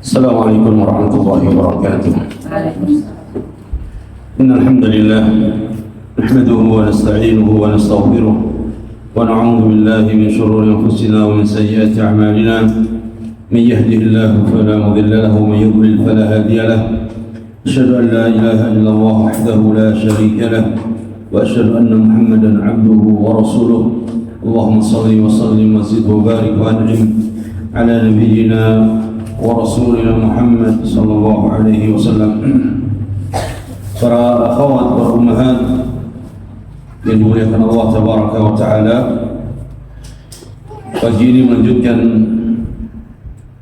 Assalamualaikum warahmatullahi wabarakatuh. Innal hamdalillah nahmaduhu wa nasta'inuhu wa nastaghfiruh wa na'udzu billahi min shururi anfusina wa min sayyiati a'malina. Man yahdihillahu fala mudilla lahu wa man yudlil fala hadiya lahu. Asyhadu an la ilaha illallah wahdahu la syarika lahu wa asyhadu anna Muhammadan 'abduhu wa rasuluh. Allahumma shalli wa sallim wa zid wa barik wa an'im ala nabiyyina wa rasulina Muhammad sallallahu alaihi wasallam. Para akhwat wa ummahat yang dimuliakan Allah tabaraka wa taala, pagi ini melanjutkan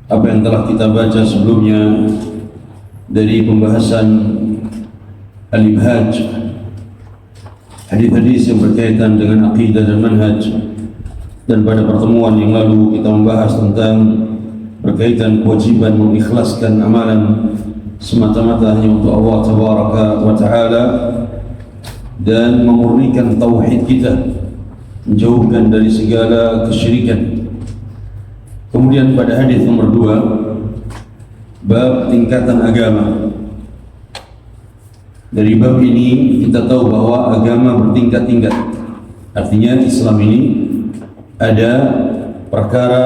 apa yang telah kita baca sebelumnya dari pembahasan al-ibhaj, hadis-hadis yang berkaitan dengan akidah dan manhaj. Dan pada pertemuan yang lalu kita membahas tentang berkaitan kewajiban mengikhlaskan amalan semata-mata hanya untuk Allah tabaraka wa ta'ala dan memurnikan tauhid kita, menjauhkan dari segala kesyirikan. Kemudian pada hadis nomor 2, bab tingkatan agama. Dari bab ini kita tahu bahwa agama bertingkat-tingkat. Artinya Islam ini ada perkara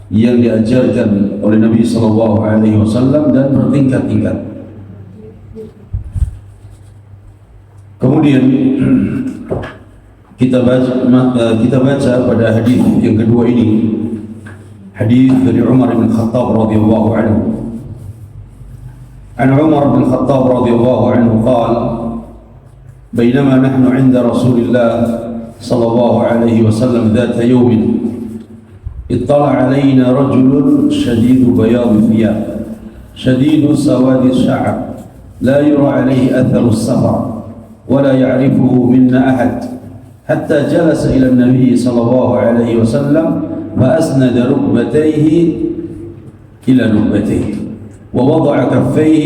yang diajarkan oleh Nabi sallallahu alaihi wasallam dan bertingkat-tingkat. Kemudian kita baca pada hadis yang kedua ini, hadis dari Umar bin Khattab radhiyallahu anhu. An Umar bin Khattab radhiyallahu anhu qala: "Bainama nahnu 'inda Rasulillah sallallahu alaihi wasallam dzata yawmin اطلع علينا رجل شديد بياض الثياب شديد سواد الشعر لا يرى عليه أثر السفر ولا يعرفه منا أحد حتى جلس إلى النبي صلى الله عليه وسلم فأسند ركبتيه إلى ركبتيه ووضع كفيه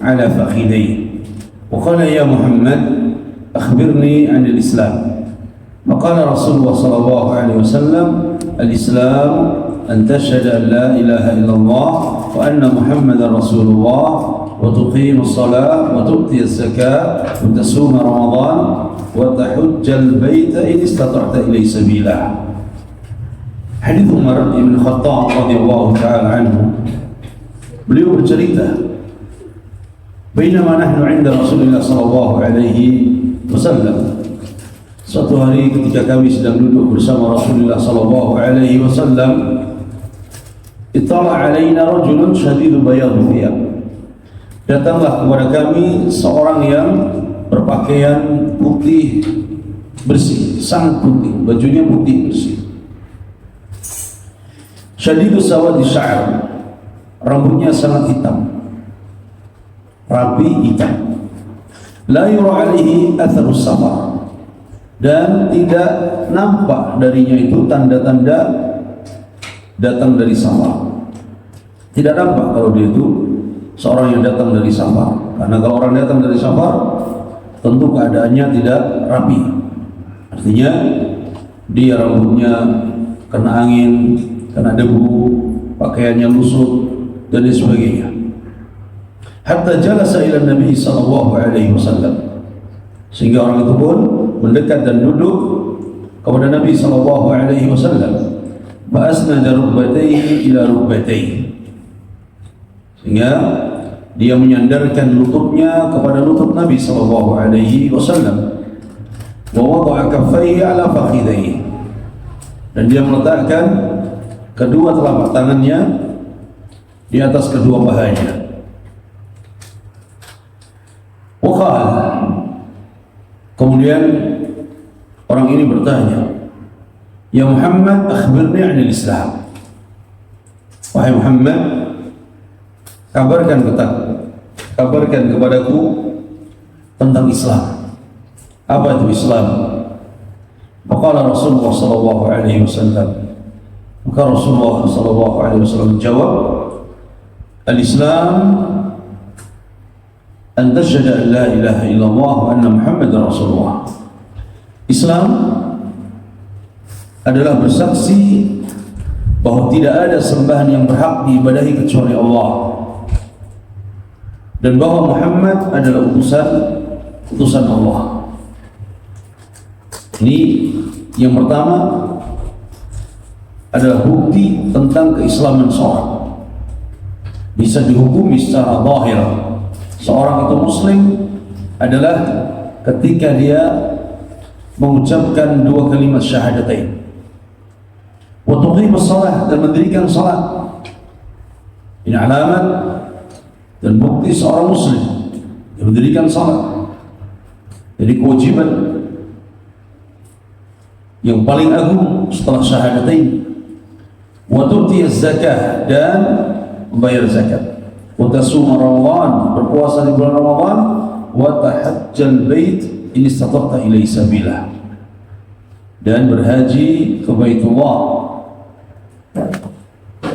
على فخذيه وقال: يا محمد أخبرني عن الإسلام. فقال رسول الله صلى الله عليه وسلم: الإسلام أن تشهد أن لا إله إلا الله وأن محمد رسول الله وتقيم الصلاة وتؤتي الزكاة وتصوم رمضان وتحج البيت إن استطعت إليه سبيلا. Hadis Umar bin Khattab radhiyallahu taala anhu, beliau bercerita, bainama nahnu 'inda Rasulillah sallallahu alaihi wasallam, suatu hari ketika kami sedang duduk bersama Rasulullah sallallahu alaihi wasallam, ittala alaina rajulun shadidu bayadhi thiyab, datanglah kepada kami seorang yang berpakaian putih bersih, sangat putih, bajunya putih bersih. Shadidu sawadi sya'r, rambutnya sangat hitam, rapi hitam. La yura alaihi atharus safar, dan tidak nampak darinya itu tanda-tanda datang dari safar. Tidak nampak kalau dia itu seorang yang datang dari safar. Karena kalau orang datang dari safar, tentu keadaannya tidak rapi. Artinya dia rambutnya kena angin, kena debu, pakaiannya lusut dan sebagainya. Hatta jalasa ila Nabi sallallahu alaihi wasallam, sehingga orang itu pun mendekat dan duduk kepada Nabi sallallahu alaihi wasallam. Fa asnada rukbatayhi ila rukbatayhi, sehingga dia menyandarkan lututnya kepada lutut Nabi sallallahu alaihi wasallam. Wa wada'a kaffayhi ala fakhidayhi, dan dia meletakkan kedua telapak tangannya di atas kedua pahanya. Wa qala, kemudian orang ini bertanya, "Ya Muhammad, akhbirni 'anil Islam." Wahai Muhammad, kabarkan kepadaku tentang Islam. Apa itu Islam? Faqala Rasulullah sallallahu alaihi wasallam, maka Rasulullah sallallahu alaihi wasallam menjawab, "Al-Islam an tashhadu an la ilaha illallah wa anna Muhammadar Rasulullah." Islam adalah bersaksi bahwa tidak ada sembahan yang berhak diibadahi kecuali Allah, dan bahwa Muhammad adalah utusan Allah. Ini yang pertama adalah bukti tentang keislaman seorang. Bisa dihukumi secara zahir seorang itu muslim adalah ketika dia mengucapkan dua kalimat syahadatain wa tuqimus shalah, dan mendirikan salat. Ini alamat dan bukti seorang muslim yang mendirikan salat. Jadi kewajiban yang paling agung setelah syahadatain. Wa tu'tiyaz zakah, dan membayar zakat. Wa tasum Ramadan, berpuasa di bulan Ramadan. Wa tahajjal bait in istata'ta ilaihi sabila, dan berhaji ke Baitullah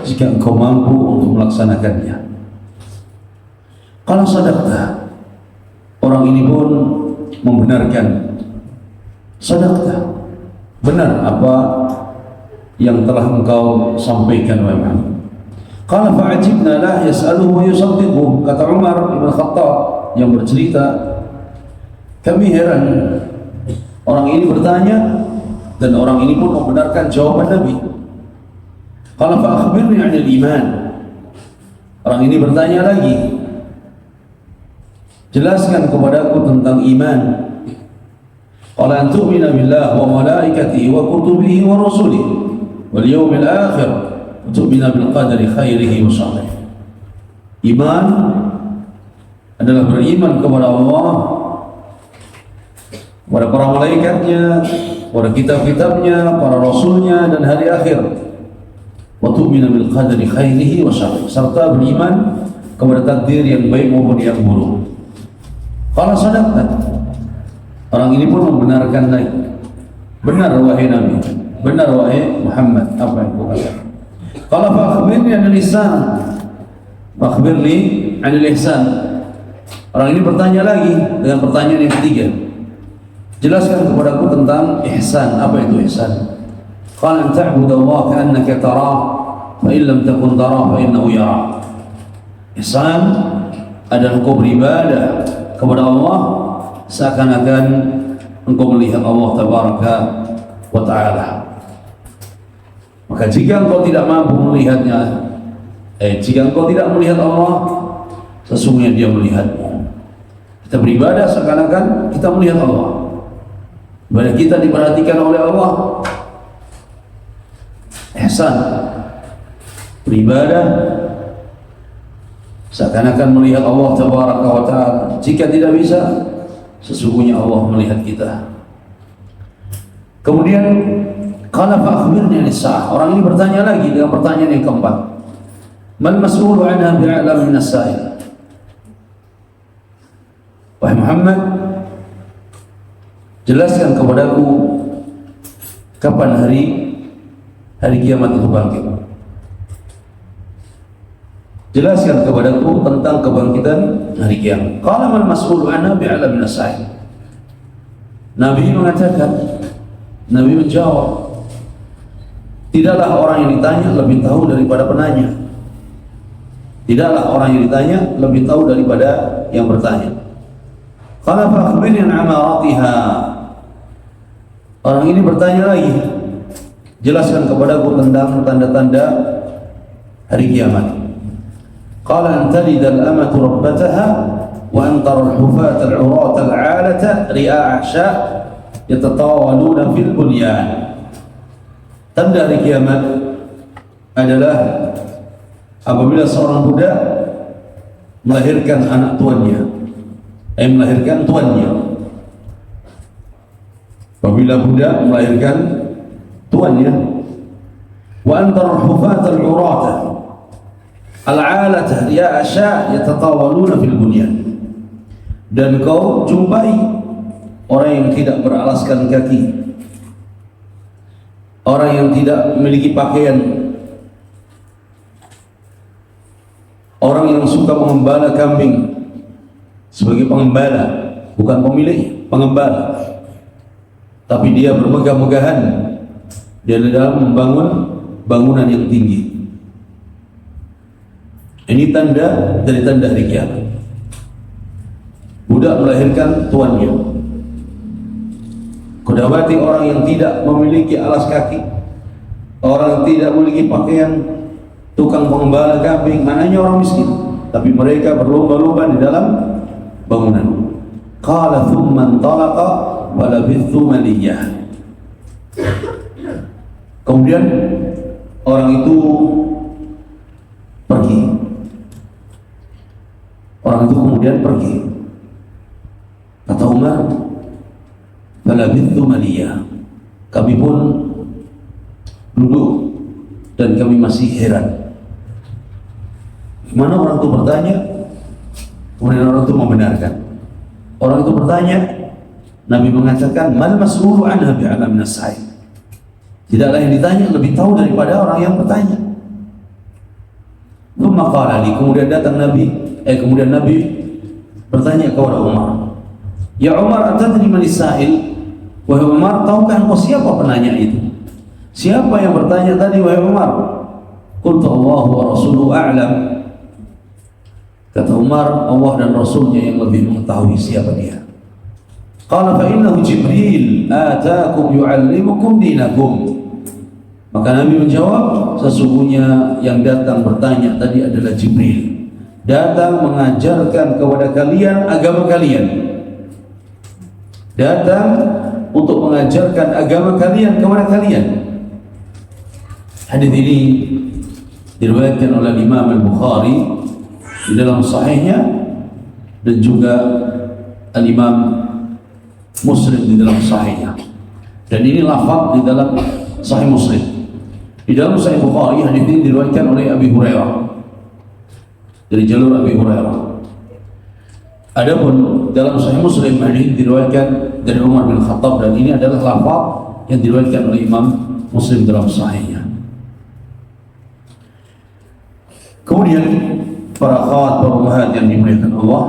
jika engkau mampu untuk melaksanakannya. Kalau sadaqta, orang ini pun membenarkan, sadaqta, benar apa yang telah engkau sampaikan wahai Muhammad. Qala fa'ajibna lah yas'aluhu wa yusaddiquhu. Kata Umar bin Khattab yang bercerita, kami heran orang ini bertanya dan orang ini pun membenarkan jawaban Nabi. Qala fa akhbirni 'anil iman. Orang ini bertanya lagi, jelaskan kepadaku tentang iman. Qala an tu'mina billah wa malaikatihi wa kutubihi wa rusulihi wal yawmil akhir wa tu'mina bil qadari khairihi wa sharrihi. Iman adalah beriman kepada Allah, kepada para malaikatnya, kepada kitab-kitabnya, para rasulnya, dan hari akhir. Wa tu'mina bil qadari khairihi wa sharrihi, serta beriman kepada takdir yang baik maupun yang buruk. Qala sadaqta. Orang ini pun membenarkan lagi, benar wahai Nabi, benar wahai Muhammad apa yang kau katakan. Qala fa akhbirni 'anil ihsan. Fa akhbirni 'anil ihsan. Orang ini bertanya lagi dengan pertanyaan yang ketiga, jelaskan kepadaku tentang ihsan. Apa itu ihsan? Qala an ta'budallaha ka'annaka tarah fa in lam takun tarah fa innahu yarah. Ihsan adalah engkau beribadah kepada Allah seakan-akan engkau melihat Allah tabaraka wa ta'ala. Maka jika engkau tidak mampu melihatnya, jika engkau tidak melihat Allah, sesungguhnya dia melihatmu. Kita beribadah seakan-akan kita melihat Allah. Ibadah kita diperhatikan oleh Allah. Ihsan, beribadah seakan-akan melihat Allah tabaraka wa ta'ala. Jika tidak bisa, sesungguhnya Allah melihat kita. Kemudian qala fa akhbirni 'anis saah. Orang ini bertanya lagi dengan pertanyaan yang keempat, mal mas'ulu 'anha bi'alam min as-sa'il. Wahai Muhammad, jelaskan kepadaku kapan hari kiamat itu bangkit. Jelaskan kepadaku tentang kebangkitan hari kiamat. Qala mal mas'ulu anha bi'alam min as-sa'il. Nabi mengatakan, Nabi menjawab, tidaklah orang yang ditanya lebih tahu daripada penanya. Tidaklah orang yang ditanya lebih tahu daripada yang bertanya. Qala fa akhbirni 'an amaratiha. Orang ini bertanya lagi, jelaskan kepadaku tentang tanda-tanda hari kiamat. Qala an talida al-amatu rabbataha wa an tara al-hufata al-'urata al-'alata ri'a 'asha yatatawaluna fil bunyan. Tanda hari kiamat adalah apabila seorang budak melahirkan anak tuannya, melahirkan tuannya. Apabila budak melahirkan tuannya, wa antara al-hufat al-'urata al-'alata ya'asha yatatawaluna fil bunyan. Dan kau jumpai orang yang tidak beralaskan kaki, orang yang tidak memiliki pakaian, orang yang suka mengembala kambing sebagai pengembala, bukan pemilik, pengembala. Tapi dia bermegah-megahan dia dalam membangun bangunan yang tinggi. Ini tanda dari tanda hari kiamat. Budak melahirkan tuannya. Kudawati orang yang tidak memiliki alas kaki, orang yang tidak memiliki pakaian, tukang pengembala kambing, mananya orang miskin, tapi mereka berlomba-lomba di dalam bangunan. Qala thumma intalaqa wa labithu maliyah. Kemudian orang itu pergi. Orang itu kemudian pergi. Kata Umar, falabithu maliyah. Kami pun duduk dan kami masih heran. Gimana orang itu bertanya, kemudian orang itu membenarkan. Orang itu bertanya, Nabi mengatakan, mal mas'ulu anha bi'alam minas sa'il. Tidaklah yang ditanya lebih tahu daripada orang yang bertanya. Thumma qala li, kemudian datang Nabi, kemudian Nabi bertanya kepada Umar, ya Umar, atadri man as-sa'il? Wahai Umar, tahukah engkau siapa penanya itu? Siapa yang bertanya tadi, wahai Umar? Qultu Allah wa rasuluhu a'lam. Kata Umar, Allah dan Rasulnya yang lebih mengetahui siapa dia. Qala fa innahu Jibril ataakum yu'allimukum dinakum. Maka Nabi menjawab, sesungguhnya yang datang bertanya tadi adalah Jibril, datang mengajarkan kepada kalian agama kalian, datang untuk mengajarkan agama kalian kepada kalian. Hadis ini diriwayatkan oleh Imam Al-Bukhari di dalam sahihnya dan juga Al-Imam Muslim di dalam sahihnya. Dan ini lafaz di dalam Sahih Muslim. Di dalam Sahih Bukhari hadis ini diriwayatkan oleh Abi Hurairah, dari jalur Abi Hurairah. Adapun dalam Sahih Muslim hadis diriwayatkan dari Umar bin Khattab, dan ini adalah lafaz yang diriwayatkan oleh Imam Muslim dalam sahihnya. Kemudian para akhwat, para ummahat yang dimuliakan Allah,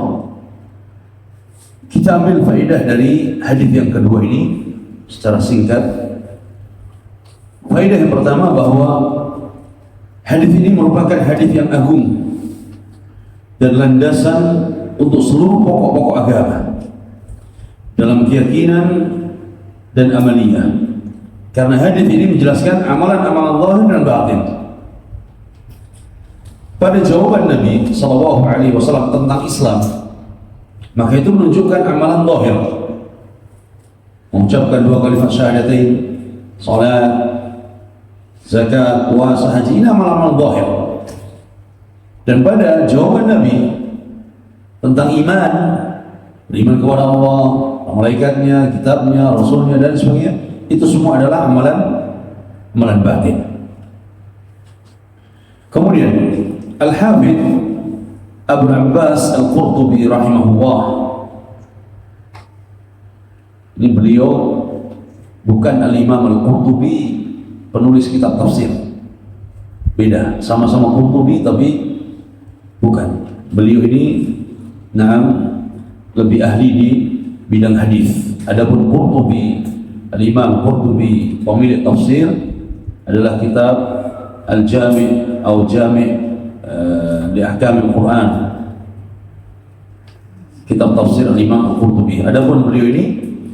kita ambil faedah dari hadis yang kedua ini secara singkat. Faedah yang pertama, bahwa hadis ini merupakan hadis yang agung dan landasan untuk seluruh pokok-pokok agama dalam keyakinan dan amaliyah. Karena hadis ini menjelaskan amalan-amalan zahir dan batin. Pada jawaban Nabi SAW tentang Islam, maka itu menunjukkan amalan zahir, mengucapkan dua kalimat syahadatain, salat, zakat, puasa, haji, ini amalan-amalan zahir. Dan pada jawaban Nabi tentang iman, beriman kepada Allah, malaikatnya, kitabnya, rasulnya, dan sebagainya, itu semua adalah amalan batin. Kemudian Al-Hafidh Abu Abbas Al-Qurtubi rahimahullah, ini beliau bukan Al-Imam Al-Qurtubi penulis kitab tafsir, beda, sama-sama Qurtubi tapi bukan. Beliau ini lebih ahli di bidang hadis. Adapun Qurtubi, Al-Imam Qurtubi pemilik tafsir, adalah kitab Al-Jami' atau Jami' di Ahkam Al-Quran, kitab tafsir Al-Imam Al-Qurtubi. Adapun beliau ini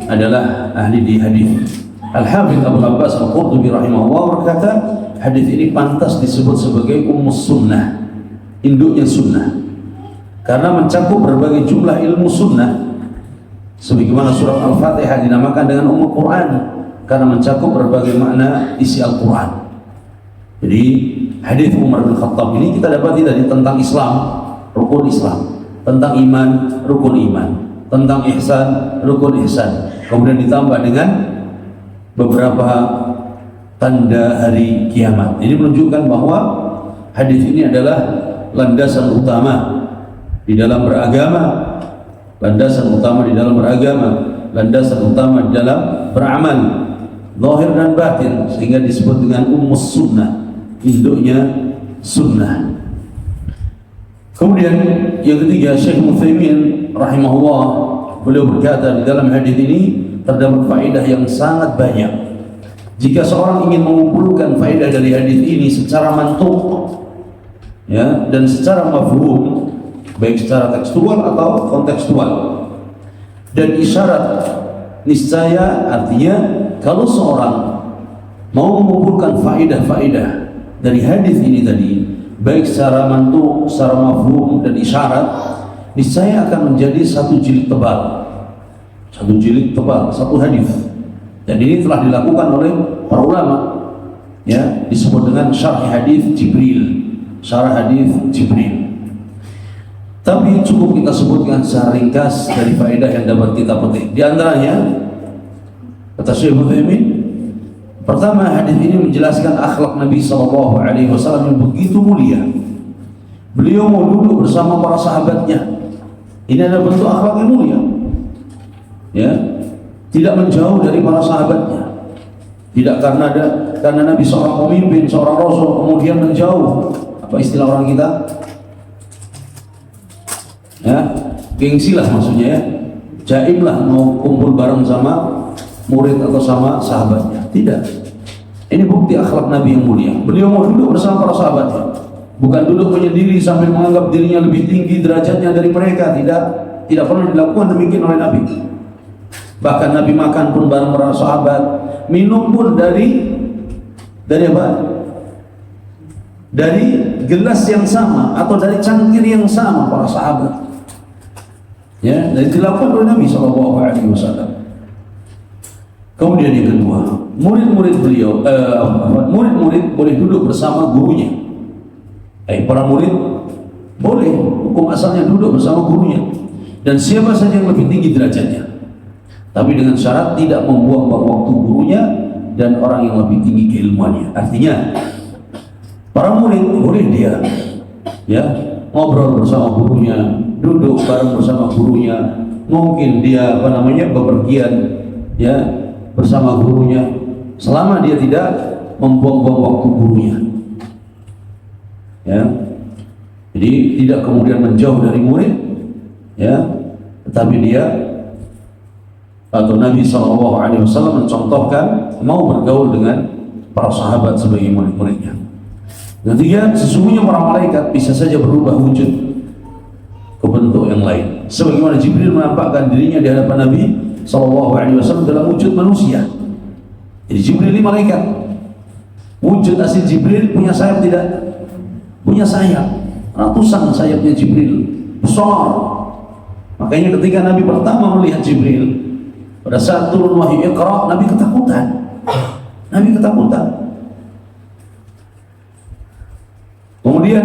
adalah ahli di hadis. Al-Hafidh Abu Abbas Al-Qurtubi rahimahullah berkata, hadis ini pantas disebut sebagai Ummus Sunnah, induknya sunnah, karena mencakup berbagai jumlah ilmu sunnah. Sebagaimana surat Al-Fatihah dinamakan dengan Ummul Quran, karena mencakup berbagai makna isi Al-Quran. Jadi hadis Umar bin Khattab ini kita dapati dari tentang Islam, rukun Islam, tentang iman, rukun iman, tentang ihsan, rukun ihsan, kemudian ditambah dengan beberapa tanda hari kiamat. Ini menunjukkan bahwa hadis ini adalah landasan utama di dalam beragama, landasan utama di dalam beragama, landasan utama di dalam beramal, zahir dan batin, sehingga disebut dengan Ummus Sunnah, induknya sunnah. Kemudian yang ketiga, Syekh Utsaimin rahimahullah, beliau berkata di dalam hadis ini terdapat faedah yang sangat banyak Jika seorang ingin mengumpulkan faedah dari hadis ini secara mantuk, ya, dan secara mafhum, baik secara tekstual atau kontekstual dan isyarat, niscaya artinya kalau seorang mau mengumpulkan faedah-faedah dari hadis ini tadi, baik secara mantuk, secara mafhum dan isyarat, niscaya akan menjadi satu jilid tebal, satu hadis. Dan ini telah dilakukan oleh para ulama, ya, disebut dengan syarh hadis Jibril, syarah hadis Jibril. Tapi cukup kita sebutkan secara ringkas dari faedah yang dapat kita petik. Di antaranya, kata Syekh Utsaimin, pertama, hadis ini menjelaskan akhlak Nabi SAW yang begitu mulia. Beliau mau duduk bersama para sahabatnya. Ini adalah bentuk akhlak yang mulia, ya, tidak menjauh dari para sahabatnya. Tidak karena Nabi seorang pemimpin, seorang Rasul, kemudian menjauh. Apa istilah orang kita? Ya, gengsi lah maksudnya, ya. Jaim lah mau kumpul bareng sama murid atau sama sahabatnya. Tidak. Ini bukti akhlak Nabi yang mulia. Beliau mau duduk bersama para sahabatnya, bukan duduk menyendiri sambil menganggap dirinya lebih tinggi derajatnya dari mereka. Tidak pernah dilakukan demikian oleh Nabi. Bahkan Nabi makan pun bareng para sahabat, minum pun dari apa? Dari gelas yang sama atau dari cangkir yang sama para sahabat. Ya, dan dilakukan oleh Nabi SAW. Kemudian yang kedua, murid-murid beliau, murid-murid boleh duduk bersama gurunya. Para murid boleh, hukum asalnya duduk bersama gurunya, dan siapa saja yang lebih tinggi derajatnya. Tapi dengan syarat tidak membuang-buang waktu gurunya dan orang yang lebih tinggi keilmuannya. Artinya, para murid boleh dia, ya, ngobrol bersama gurunya, duduk bareng bersama gurunya, mungkin dia bepergian, ya, bersama gurunya, selama dia tidak membuang-buang waktu gurunya, ya. Jadi tidak kemudian menjauh dari murid, ya, tetapi dia atau Nabi SAW mencontohkan mau bergaul dengan para sahabat sebagai murid-muridnya. Ketiga, sesungguhnya para malaikat bisa saja berubah wujud ke bentuk yang lain, sebagaimana Jibril menampakkan dirinya di hadapan Nabi SAW dalam wujud manusia. Jadi Jibril ini malaikat. Wujud asli Jibril punya sayap tidak? Punya sayap. Ratusan sayapnya Jibril, besar. Makanya ketika Nabi pertama melihat Jibril pada saat turun wahyu Iqra, Nabi ketakutan. Kemudian,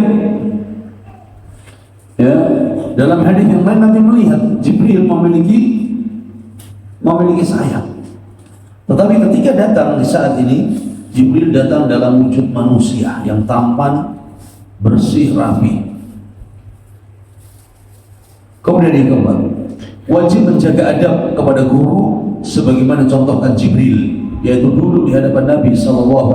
ya, dalam hadis yang lain Nabi melihat Jibril memiliki sayap. Tetapi ketika datang di saat ini, Jibril datang dalam wujud manusia yang tampan, bersih, rapi. Kemudian yang keempat, wajib menjaga adab kepada guru sebagaimana contohkan Jibril, yaitu duduk di hadapan Nabi SAW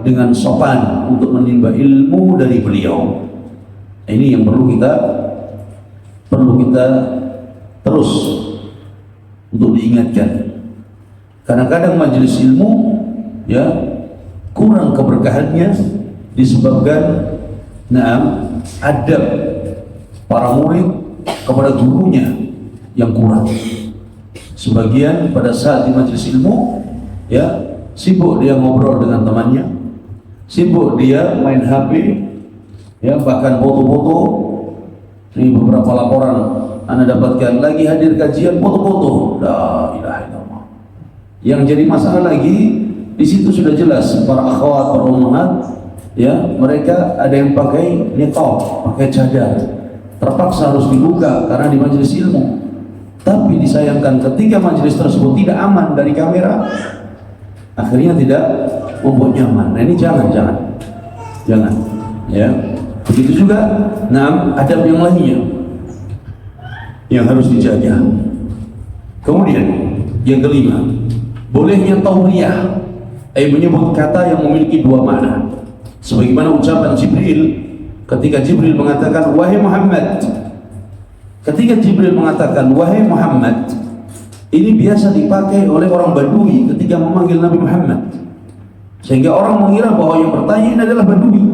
dengan sopan untuk menimba ilmu dari beliau. Ini yang perlu kita terus untuk diingatkan. Kadang-kadang majelis ilmu, ya, kurang keberkahannya disebabkan adab para murid kepada gurunya yang kurang. Sebagian pada saat di majelis ilmu, ya, sibuk dia ngobrol dengan temannya, sibuk dia main HP, ya, bahkan foto-foto. Ini beberapa laporan Anda dapatkan, lagi hadir kajian foto-foto. La ilaha illallah. Yang jadi masalah lagi di situ sudah jelas para akhwat, para ummahat, ya, mereka ada yang pakai niqab, pakai cadar, terpaksa harus dibuka karena di majelis ilmu. Tapi disayangkan ketika majelis tersebut tidak aman dari kamera, akhirnya tidak membuat nyaman. Nah, ini jangan, ya. Begitu juga, adab yang lainnya yang harus dijaga. Kemudian yang kelima, bolehnya tauriyah, menyebut kata yang memiliki dua makna, sebagaimana ucapan Jibril ketika Jibril mengatakan wahai Muhammad. Ketika Jibril mengatakan wahai Muhammad, Ini biasa dipakai oleh orang Badui ketika memanggil Nabi Muhammad, sehingga orang mengira bahwa yang bertanya ini adalah Badui.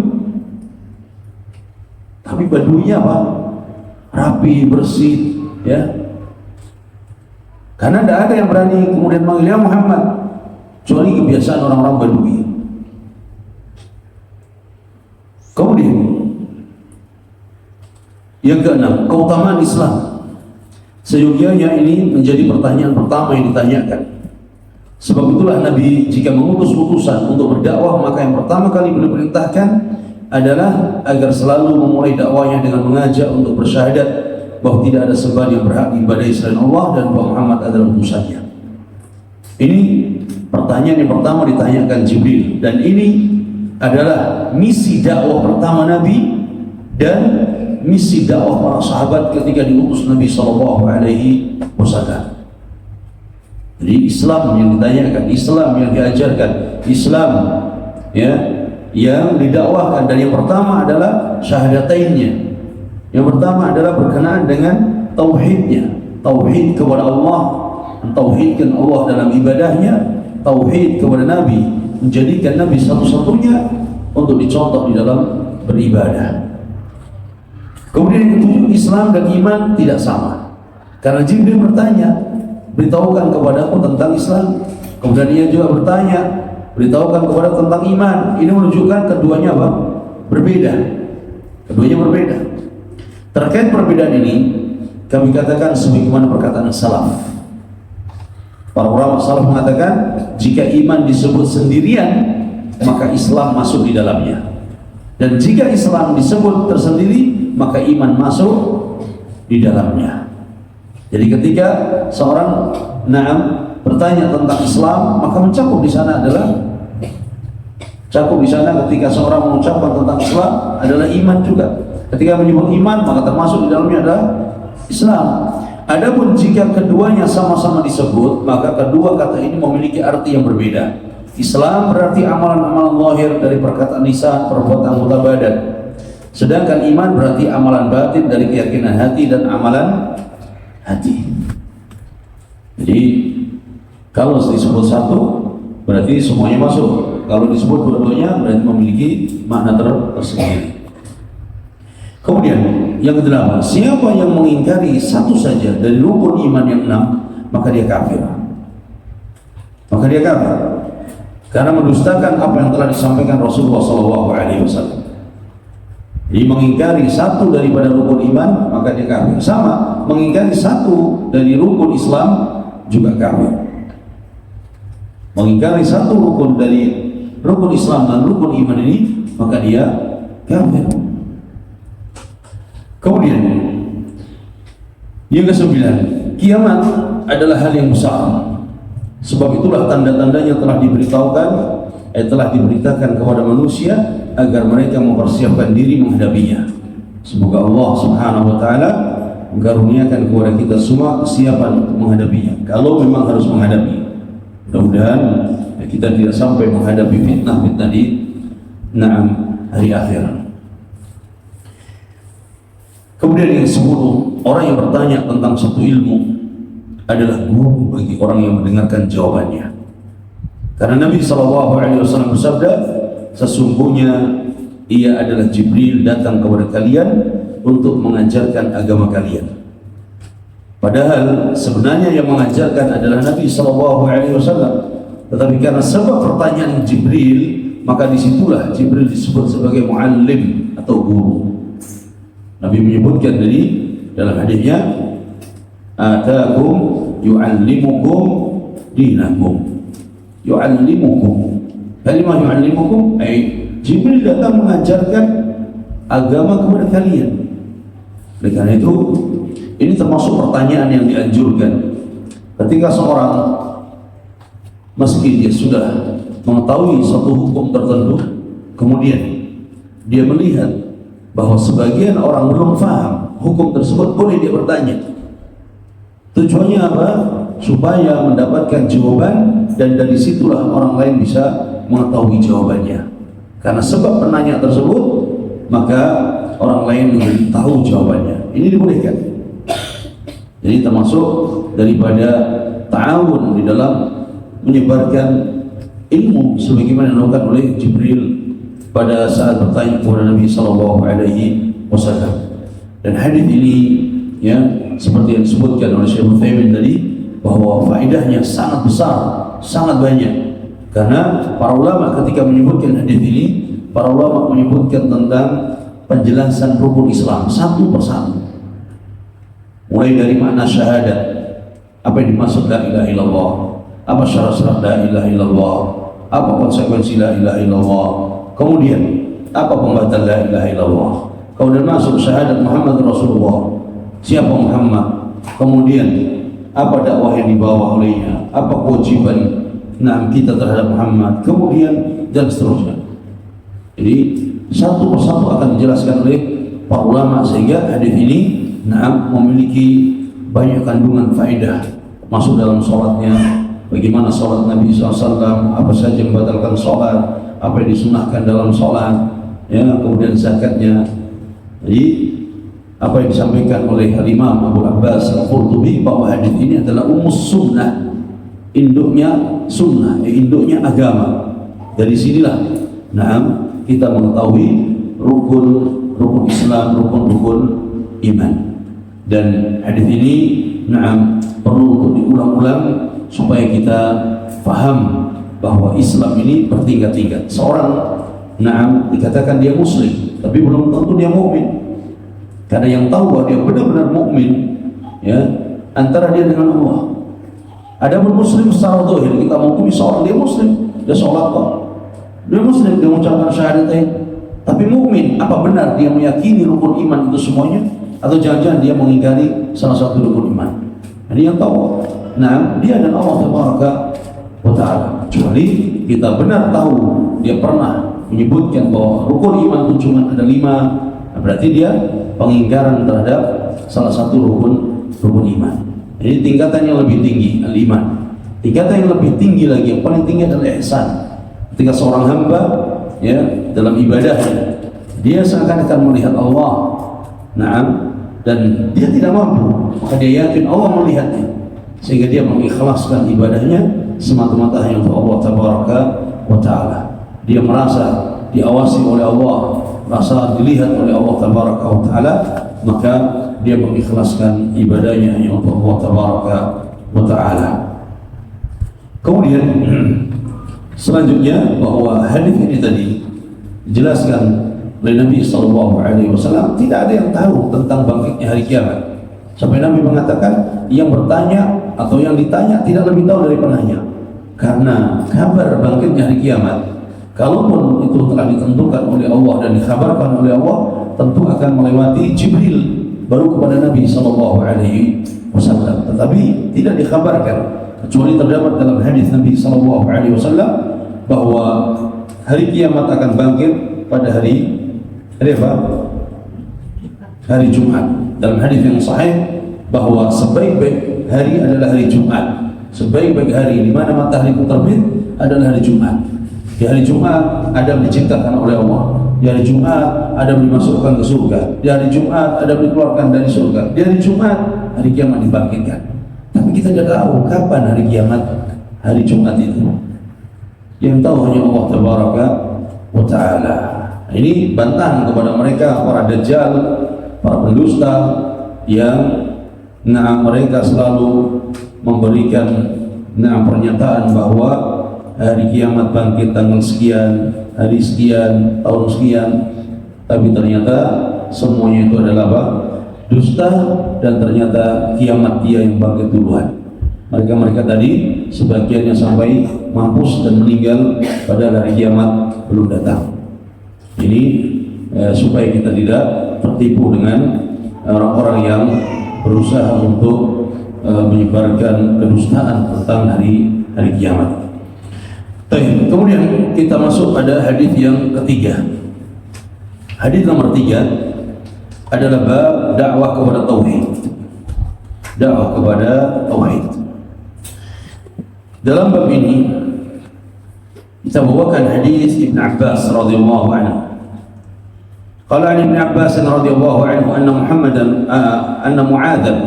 Tapi Baduinya apa? Rapi, bersih, ya. Karena tidak ada yang berani kemudian manggil ya Muhammad, kecuali kebiasaan orang-orang Badui. Kemudian yang keenam, keutamaan Islam. Seyogianya ini menjadi pertanyaan pertama yang ditanyakan. Sebab itulah Nabi jika mengutus utusan untuk berdakwah, maka yang pertama kali beliau perintahkan adalah agar selalu memulai dakwahnya dengan mengajak untuk bersyahadat bahwa tidak ada sembahan yang berhak diibadahi selain Allah dan bahwa Muhammad adalah utusannya. Ini pertanyaan yang pertama ditanyakan Jibril, dan ini adalah misi dakwah pertama Nabi dan misi dakwah para sahabat ketika diutus Nabi SAW. Jadi Islam yang ditanyakan, Islam yang diajarkan, Islam ya yang didakwahkan, dan yang pertama adalah syahadatainnya. Yang pertama adalah berkenaan dengan tauhidnya, tauhid kepada Allah, mentauhidkan Allah dalam ibadahnya, tauhid kepada Nabi, menjadikan Nabi satu-satunya untuk dicontoh di dalam beribadah. Kemudian yang ketujuh, Islam dan iman tidak sama. Karena Jibril bertanya, beritahukan kepadaku tentang Islam. Kemudian ia juga bertanya, beritahukan kepada tentang iman. Ini menunjukkan keduanya apa? Berbeda. Keduanya berbeda. Terkait perbedaan ini, kami katakan sebagaimana perkataan salaf. Para ulama salaf mengatakan, jika iman disebut sendirian, maka Islam masuk di dalamnya. Dan jika Islam disebut tersendiri, maka iman masuk di dalamnya. Jadi ketika seorang bertanya tentang Islam, maka mencakup di sana adalah ketika seorang mengucapkan tentang Islam adalah iman juga. Ketika menyebut iman, maka termasuk di dalamnya adalah Islam. Adapun jika keduanya sama-sama disebut, maka kedua kata ini memiliki arti yang berbeda. Islam berarti amalan-amalan zahir dari perkataan lisan, perbuatan anggota badan. Sedangkan iman berarti amalan batin dari keyakinan hati dan amalan hati. Jadi kalau disebut satu berarti semuanya masuk. Kalau disebut dua-duanya berarti memiliki makna tersendiri. Kemudian yang kedelapan, siapa yang mengingkari satu saja dari rukun iman yang 6, maka dia kafir. Karena mendustakan apa yang telah disampaikan Rasulullah SAW. Jadi mengingkari satu daripada rukun iman, maka dia kafir. Sama, mengingkari satu dari rukun Islam juga kafir. Mengingkari satu rukun dari rukun Islam dan rukun iman ini, maka dia kafir. Kemudian yang ke-9, kiamat adalah hal yang besar. Sebab itulah tanda-tandanya telah diberitakan kepada manusia agar mereka mempersiapkan diri menghadapinya. Semoga Allah Subhanahu wa taala mengkaruniakan kepada kita semua kesiapan menghadapinya. Kalau memang harus menghadapi, mudah-mudahan kita tidak sampai menghadapi fitnah-fitnah di hari akhir. Kemudian yang 10, orang yang bertanya tentang satu ilmu adalah guru bagi orang yang mendengarkan jawabannya. Karena Nabi SAW bersabda, sesungguhnya ia adalah Jibril datang kepada kalian untuk mengajarkan agama kalian. Padahal sebenarnya yang mengajarkan adalah Nabi SAW. Tetapi karena sebab pertanyaan Jibril, maka disitulah Jibril disebut sebagai muallim atau guru. Nabi menyebutkan dalam hadisnya, atakum yu'allimukum dinakum. Yu'allimukum, kalimah yu'allimukum Jibril datang mengajarkan agama kepada kalian. Oleh karena itu, ini termasuk pertanyaan yang dianjurkan ketika seorang, meski dia sudah mengetahui satu hukum tertentu, kemudian dia melihat bahwa sebagian orang belum paham hukum tersebut, boleh dia bertanya. Tujuannya apa? Supaya mendapatkan jawaban, dan dari situlah orang lain bisa mengetahui jawabannya. Karena sebab penanya tersebut, maka orang lain menjadi tahu jawabannya. Ini dibolehkan. Jadi termasuk daripada ta'awun di dalam menyebarkan ilmu sebagaimana dilakukan oleh Jibril pada saat bertanya kepada Nabi sallallahu alaihi wasallam. Dan hadis ini ya seperti yang disebutkan oleh Syekh Utsaimin tadi bahwa faedahnya sangat besar, sangat banyak. Karena para ulama ketika menyebutkan hadis ini, para ulama menyebutkan tentang penjelasan rukun Islam satu persatu. Mulai dari makna syahadat, apa yang dimaksud la ilaha illallah, apa syarat-syarat la ilaha illallah, apa konsekuensi la ilaha illallah, kemudian apa pembatal la ilaha illallah, kemudian masuk syahadat Muhammad Rasulullah, siapa Muhammad, kemudian apa dakwah yang dibawa olehnya, apa kewajiban kita terhadap Muhammad, kemudian dan seterusnya. Jadi satu persatu akan dijelaskan oleh para ulama sehingga hadis ini memiliki banyak kandungan faedah. Masuk dalam sholatnya, bagaimana sholat Nabi SAW, apa saja yang membatalkan sholat, apa yang disunahkan dalam sholat, ya, kemudian zakatnya. Jadi apa yang disampaikan oleh Imam Abu Abbas Al-Qurtubi bahwa hadis ini adalah ummus sunnah, induknya sunnah, induknya agama. Dari sinilah kita mengetahui rukun Islam, rukun iman. Dan hadis ini perlu untuk diulang-ulang supaya kita faham bahwa Islam ini bertingkat-tingkat. Seorang dikatakan dia muslim, tapi belum tentu dia mukmin. Karena yang tahu bahwa dia benar-benar mukmin ya antara dia dengan Allah. Adapun muslim secara zahir kita menghukumi seorang dia muslim, dia sholat kok, dia muslim, dia mengucapkan syahadatain, tapi mukmin apa benar dia meyakini rukun iman itu semuanya, atau jangan-jangan dia mengingkari salah satu rukun iman? Ini yang tahu. Dia dan Allah Tabaraka wa Ta'ala. Kecuali kita benar tahu dia pernah menyebutkan bahwa rukun iman itu cuma ada 5, berarti dia pengingkaran terhadap salah satu rukun iman. Jadi tingkatan yang lebih tinggi al-iman. Tingkatan yang lebih tinggi lagi, yang paling tinggi adalah ihsan. Ketika seorang hamba ya dalam ibadahnya dia seakan-akan melihat Allah, dan dia tidak mampu, maka dia yakin Allah melihatnya, sehingga dia mengikhlaskan ibadahnya semata-mata hanya untuk Allah Tabaraka wa Ta'ala. Dia merasa diawasi oleh Allah, merasa dilihat oleh Allah Tabaraka wa Ta'ala, maka dia mengikhlaskan ibadahnya hanya untuk Allah Tabaraka wa Ta'ala. Kemudian selanjutnya bahwa hadis ini tadi dijelaskan oleh Nabi SAW, tidak ada yang tahu tentang bangkitnya hari kiamat. Sampai Nabi mengatakan yang bertanya atau yang ditanya tidak lebih tahu dari penanya. Karena kabar bangkitnya hari kiamat, kalaupun itu telah ditentukan oleh Allah dan dikhabarkan oleh Allah, tentu akan melewati Jibril baru kepada Nabi SAW. Tetapi tidak dikhabarkan, kecuali terdapat dalam hadis Nabi SAW bahwa hari kiamat akan bangkit pada hari apa? Hari Jumat. Dalam hadis yang sahih bahwa sebaik-baik hari adalah hari Jumat. Sebaik-baik hari di mana matahari terbit adalah hari Jumat. Di hari Jumat Adam diciptakan oleh Allah. Di hari Jumat Adam dimasukkan ke surga. Di hari Jumat Adam dikeluarkan dari surga. Di hari Jumat hari kiamat dibangkitkan. Tapi kita tidak tahu kapan hari kiamat hari Jumat itu. Yang tahu hanya Allah Tabaraka wa Ta'ala. Ini bantahan kepada mereka para dajjal, para pendusta yang mereka selalu memberikan pernyataan bahwa hari kiamat bangkit tanggal sekian, hari sekian, tahun sekian, tapi ternyata semuanya itu adalah apa? Dusta, dan ternyata kiamat dia yang bangkit duluan. Mereka tadi sebagiannya sampai mampus dan meninggal pada hari kiamat belum datang. Ini supaya kita tidak tertipu dengan orang-orang yang berusaha untuk menyebarkan kedustaan tentang hari kiamat. Kemudian kita masuk pada hadis yang ketiga. Hadis nomor 3 adalah bab dakwah kepada tauhid. Dakwah kepada tauhid. Dalam bab ini kita bawakan hadis Ibn Abbas radhiyallahu anhu. Qala Ibn Abbas radhiyallahu anhu anna Muhammadan anna Mu'adzan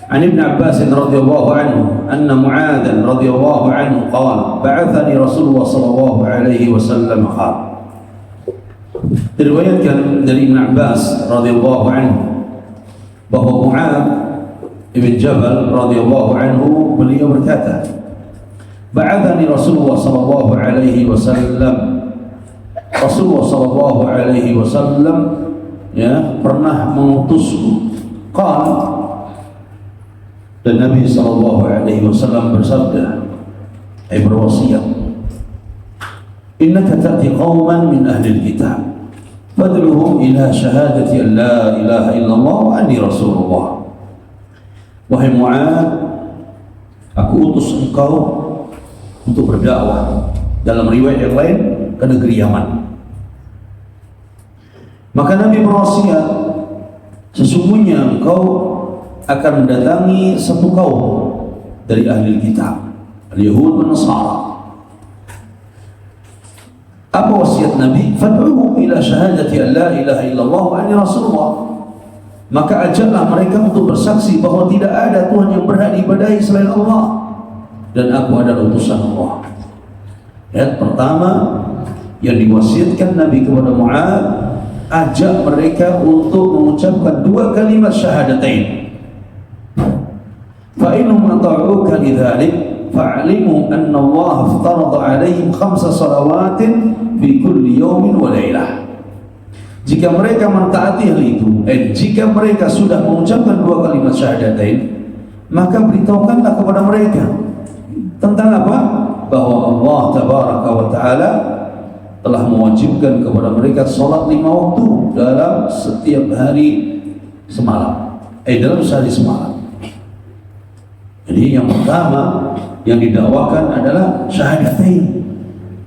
عن ابن عباس رضي الله عنه أن معاذا رضي الله عنه قال بعثني رسول الله صلى الله عليه وسلم قال. Diriwayatkan dari Ibn Abbas radhiyallahu anhu bahwa Mu'adz ibn Jabal radhiyallahu anhu beliau berkata, ba'athani Rasulullah sallallahu alaihi wasallam. Rasulullah sallallahu alaihi wasallam pernah mengutusku. Qala, dan Nabi sallallahu alaihi wasallam bersabda, berwasiat, innaka ta'ti qauman min ahli al-kitab fad'uhum ila syahadati an la ilaha illallah wa anni rasulullah. Wahai Mu'adz, aku utus engkau untuk berdakwah, dalam riwayat yang lain ke negeri Yaman. Maka Nabi berwasiat, sesungguhnya engkau akan mendatangi satu kaum dari ahli kitab, al-Yahud dan Nasara. Apa wasiat Nabi? Fad'uhum ila syahadati an la ilaha illallah wa anni rasulullah. Maka ajaklah mereka untuk bersaksi bahwa tidak ada Tuhan yang berhak diibadahi selain Allah dan aku adalah utusan Allah. Ayat pertama yang diwasiatkan Nabi kepada Mu'adz, ajak mereka untuk mengucapkan dua kalimat syahadatain. Fa innahum ata'uka lidzalik fa'alimu anna Allah aftarada 'alaihim 5 salawatin fi kulli yawmin wa lailah. Jika mereka mentaati hal itu, jika mereka sudah mengucapkan dua kalimat syahadatain, maka beritahukanlah kepada mereka tentang apa? Bahwa Allah tabaraka wa ta'ala telah mewajibkan kepada mereka salat 5 waktu dalam setiap hari semalam, dalam sehari semalam. Jadi yang pertama yang didakwakan adalah syahadatain,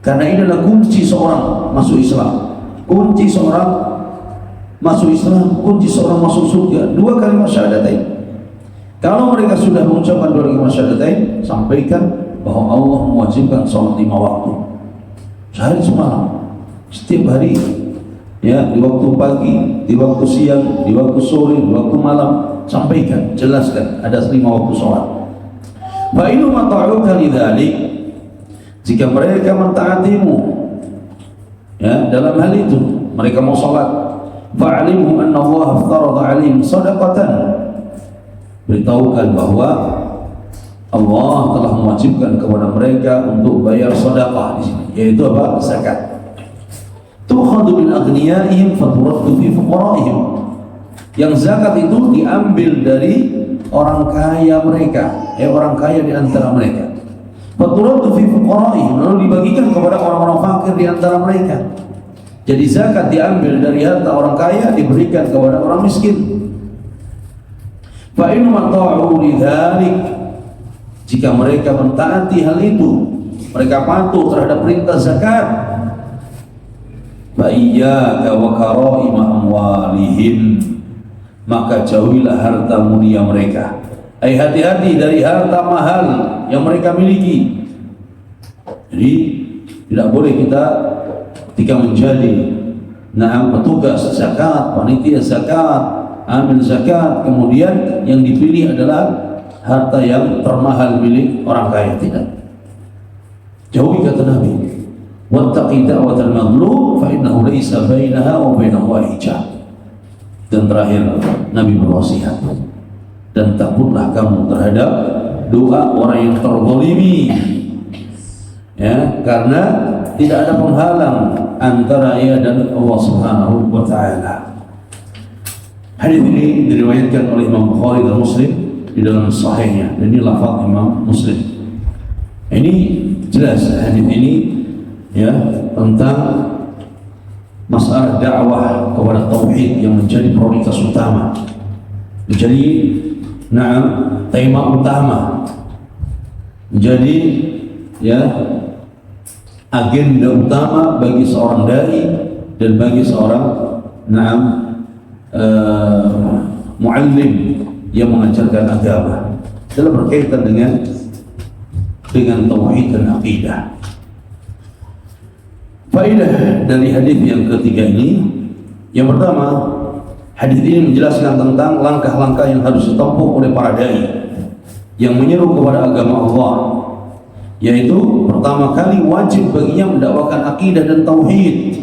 karena ini adalah kunci seorang masuk Islam, kunci seorang masuk Islam, kunci seorang masuk surga, dua kalimat syahadatain. Kalau mereka sudah mengucapkan dua kalimat syahadatain, sampaikan bahwa Allah mewajibkan salat 5 waktu sehari semalam, setiap hari, di waktu pagi, di waktu siang, di waktu sore, di waktu malam. Sampaikan, jelaskan ada 5 waktu salat. Fa in mata'uka lidzalik, jika mereka mentaatimu dalam hal itu, mereka mau salat, fa'alimhum anna Allah aftarada 'alaihim shadaqatan, beritahukan bahwa Allah telah mewajibkan kepada mereka untuk bayar sedekah di sini, yaitu apa? Zakat. Tukhadhu min aghniyaihim faturaddu fi fuqaraihim. Yang zakat itu diambil dari orang kaya mereka, orang kaya di antara mereka. Faturaddu fi fuqaraihim, lalu dibagikan kepada orang-orang fakir di antara mereka. Jadi zakat diambil dari harta orang kaya, diberikan kepada orang miskin. Fa in mata'u lidzalik, jika mereka mentaati hal itu, mereka patuh terhadap perintah zakat, fa iyyaka wa karaima amwalihim, maka jauhilah harta mulia mereka. Hati-hati dari harta mahal yang mereka miliki. Jadi tidak boleh kita ketika menjadi petugas zakat, panitia zakat, amil zakat, kemudian yang dipilih adalah harta yang termahal milik orang kaya. Tidak. Jauhi, kata Nabi, wattaqi da'watal mazlum fa innahu laysa bainaha wa bainahu hijab. Dan terakhir Nabi berwasiat, dan takutlah kamu terhadap doa orang yang terzalimi, karena tidak ada penghalang antara ia dan Allah Subhanahu wa taala. Hadis ini diriwayatkan oleh Imam Bukhari dan Muslim di dalam sahihnya, dan ini lafaz Imam Muslim. Ini jelas hadis ini tentang masalah dakwah kepada tauhid yang menjadi prioritas utama, menjadi tema utama, menjadi agenda utama bagi seorang dai dan bagi seorang muallim yang mengajarkan agama dalam berkaitan dengan tauhid dan akidah. Faedah dari hadis yang ketiga ini, yang pertama, Hadis ini menjelaskan tentang langkah-langkah yang harus ditempuh oleh para dai yang menyeru kepada agama Allah, yaitu pertama kali wajib baginya mendakwakan akidah dan tauhid.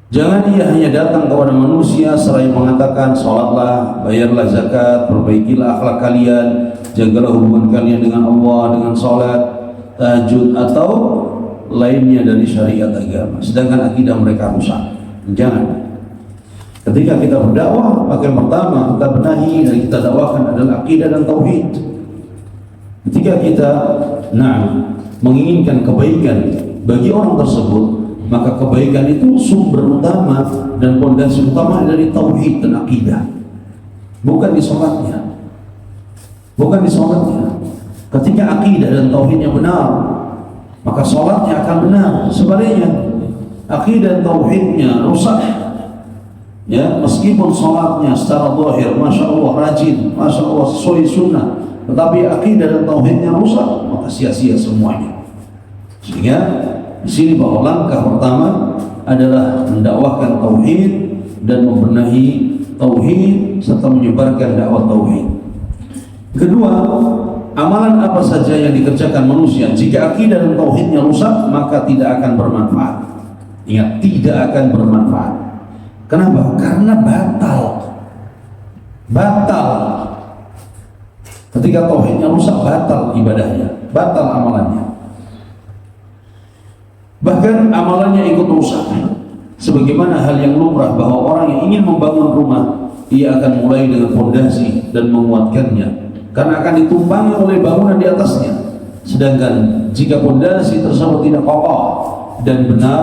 Jangan ia hanya datang kepada manusia seraya mengatakan salatlah, bayarlah zakat, perbaikilah akhlak kalian, jagalah hubungan kalian dengan Allah dengan salat, tahajud atau lainnya dari syariat agama, sedangkan akidah mereka rusak. Jangan. Ketika kita berdakwah, maka yang pertama kita benahi dan kita dakwakan adalah akidah dan tauhid. Ketika kita menginginkan kebaikan bagi orang tersebut, maka kebaikan itu sumber utama dan fondasi utama dari tauhid dan akidah, bukan di sholatnya. Bukan di sholatnya. Ketika akidah dan tauhidnya benar, maka sholatnya akan benar. Sebaliknya, akidah dan tauhidnya rusak, ya, meskipun sholatnya secara zahir masya Allah rajin, masya Allah sesuai sunnah, tetapi akidah dan tauhidnya rusak, maka sia-sia semuanya. Sehingga di sini bahwa langkah pertama adalah mendakwahkan tauhid dan membenahi tauhid serta menyebarkan dakwah tauhid. Kedua, amalan apa saja yang dikerjakan manusia jika akidah dan tauhidnya rusak, maka tidak akan bermanfaat. Ingat, tidak akan bermanfaat. Kenapa? Karena batal. Ketika tauhidnya rusak, batal ibadahnya, batal amalannya. Bahkan amalannya ikut rusak. Sebagaimana hal yang lumrah bahwa orang yang ingin membangun rumah, ia akan mulai dengan fondasi dan menguatkannya, karena akan ditumpangi oleh bangunan di atasnya. Sedangkan jika fondasi tersebut tidak kokoh dan benar,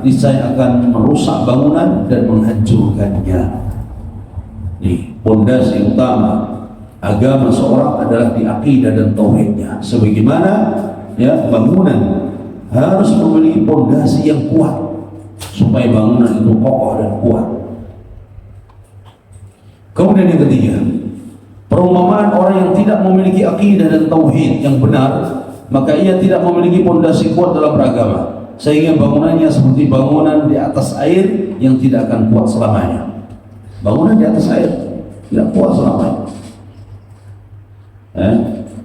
niscaya akan merusak bangunan dan menghancurkannya. Nih, fondasi utama agama seorang adalah di akidah dan tauhidnya. Sebagaimana ya, bangunan harus memiliki fondasi yang kuat supaya bangunan itu kokoh dan kuat. Kemudian yang ketiga, perumpamaan orang yang tidak memiliki akidah dan tauhid yang benar, maka ia tidak memiliki fondasi kuat dalam beragama, sehingga bangunannya seperti bangunan di atas air yang tidak akan kuat selamanya. Bangunan di atas air tidak kuat selamanya.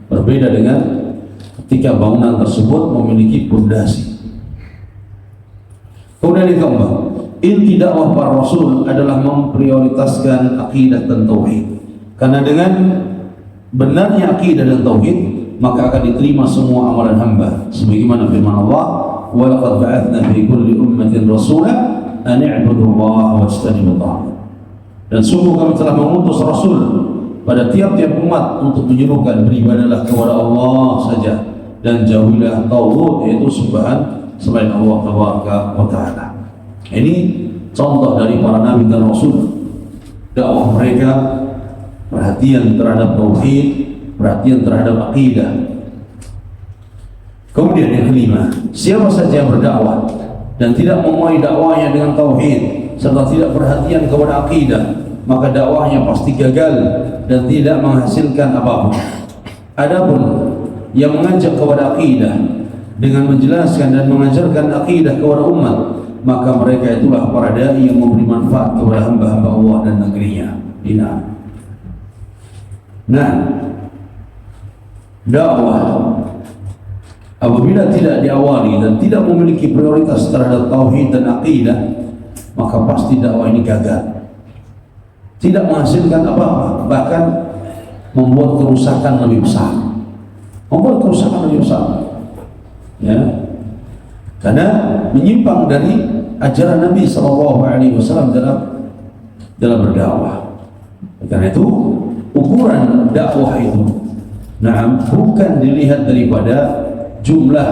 Berbeda dengan ketika bangunan tersebut memiliki fondasi. Kemudian yang keempat, inti dakwah para rasul adalah memprioritaskan akidah dan tauhid. Karena dengan benarnya akidah dan tauhid, maka akan diterima semua amalan hamba. Sebagaimana firman Allah, "Wa laqad ba'atsna fi kulli ummatin rasula an i'budu Allah wajtanibut taghut." Dan sungguh kami telah mengutus rasul pada tiap-tiap umat untuk menyerukan beribadahlah kepada Allah saja dan jauhilah taghut, yaitu sembahan selain Allah tabaraka wa taala. Ini contoh dari para nabi dan rasul. Dakwah mereka perhatian terhadap tauhid, perhatian terhadap akidah. Kemudian yang kelima, siapa saja yang berdakwah dan tidak memulai dakwahnya dengan tauhid serta tidak perhatian kepada akidah, maka dakwahnya pasti gagal dan tidak menghasilkan apapun. Adapun yang mengajak kepada akidah dengan menjelaskan dan mengajarkan akidah kepada umat, maka mereka itulah para dai yang memberi manfaat kepada hamba-hamba Allah dan negerinya. Nah, dakwah apabila tidak diawali dan tidak memiliki prioritas terhadap tauhid dan akidah, maka pasti dakwah ini gagal, tidak menghasilkan apa-apa, bahkan membuat kerusakan lebih besar. Ya, karena menyimpang dari ajaran Nabi SAW dalam berdakwah. Karena itu ukuran dakwah itu, bukan dilihat daripada jumlah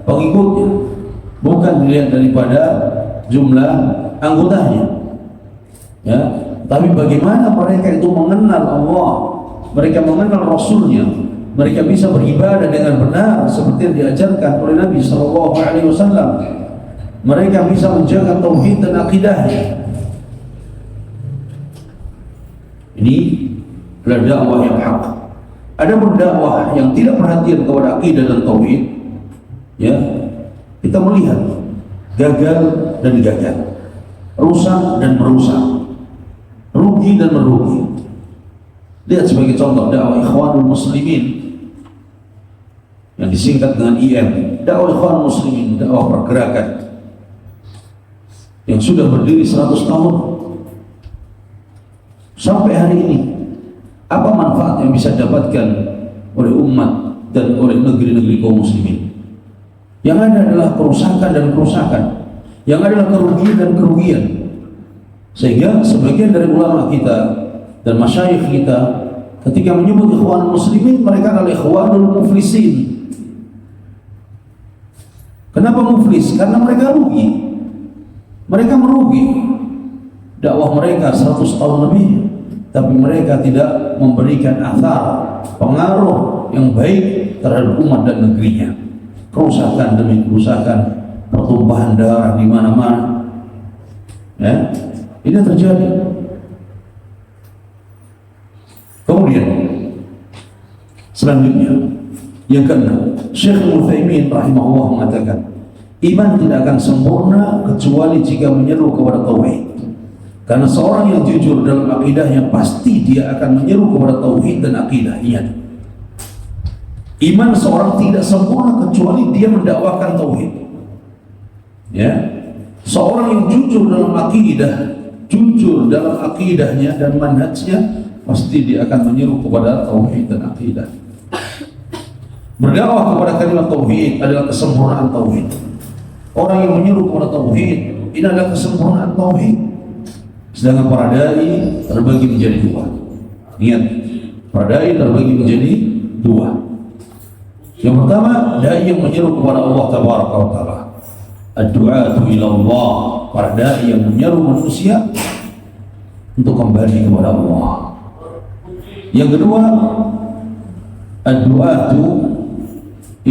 pengikutnya, bukan dilihat daripada jumlah anggotanya, ya, tapi bagaimana mereka itu mengenal Allah, mereka mengenal Rasulnya, mereka bisa beribadah dengan benar seperti yang diajarkan oleh Nabi SAW. Mereka bisa menjaga tauhid dan akidahnya. Ini adalah dakwah yang hak. Ada berdakwah yang tidak perhatian kepada akidah dan tauhid, ya, kita melihat gagal dan gagal, rusak dan merusak. dan merugi. Lihat sebagai contoh dakwah Ikhwanul Muslimin yang disingkat dengan IM, dakwah Ikhwanul Muslimin, dakwah pergerakan yang sudah berdiri 100 tahun sampai hari ini. Apa manfaat yang bisa didapatkan oleh umat dan oleh negeri-negeri kaum muslimin? Yang ada adalah kerusakan dan kerusakan, yang ada adalah kerugian dan kerugian. Sehingga sebagian dari ulama kita dan masyayikh kita ketika menyebut Ikhwanul Muslimin, mereka adalah Ikhwanul Muflisin. Kenapa muflis? Karena mereka rugi. Mereka merugi. Dakwah mereka 100 tahun lebih, tapi mereka tidak memberikan athar, pengaruh yang baik terhadap umat dan negerinya. Kerusakan demi kerusakan, pertumpahan darah di mana-mana. Ya, ini terjadi. Kemudian selanjutnya yang keenam, Syekh Utsaimin rahimahullah mengatakan, iman tidak akan sempurna kecuali jika menyeru kepada tauhid. Karena seorang yang jujur dalam akidahnya pasti dia akan menyeru kepada tauhid dan akidah. Ingat, iman seorang tidak sempurna kecuali dia mendakwakan tauhid. Ya, seorang yang jujur dalam akidah, jujur dalam akidahnya dan manhajnya, pasti dia akan menyeru kepada tauhid dan akidah. Berdakwah kepada kalimat tauhid adalah kesempurnaan tauhid. Orang yang menyeru kepada tauhid, ini adalah kesempurnaan tauhid. Sedangkan para dai terbagi menjadi dua. Ingat, para dai terbagi menjadi dua. Yang pertama, dai yang menyeru kepada Allah Tabaraka wa Ta'ala, ad-du'atu ila Allah, para dai yang menyeru manusia untuk kembali kepada Allah. Yang kedua, ad-du'atu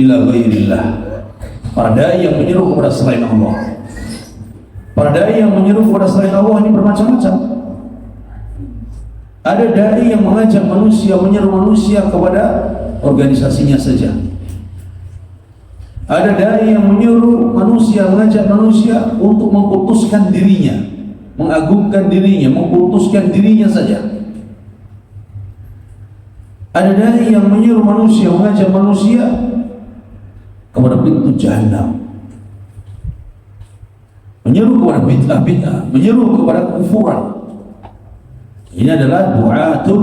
ila ghairillah, para dai yang menyeru kepada selain Allah. Para dai yang menyeru kepada selain Allah ini bermacam-macam. Ada dai yang mengajak manusia, menyeru manusia kepada organisasinya saja. Ada dai yang menyuruh manusia, mengajak manusia untuk mengkultuskan dirinya, mengagungkan dirinya, mengkultuskan dirinya saja. Ada dai yang menyuruh manusia, mengajak manusia kepada pintu jahanam, menyeru kepada bid'ah-bid'ah, menyeru kepada kufuran. Ini adalah du'atun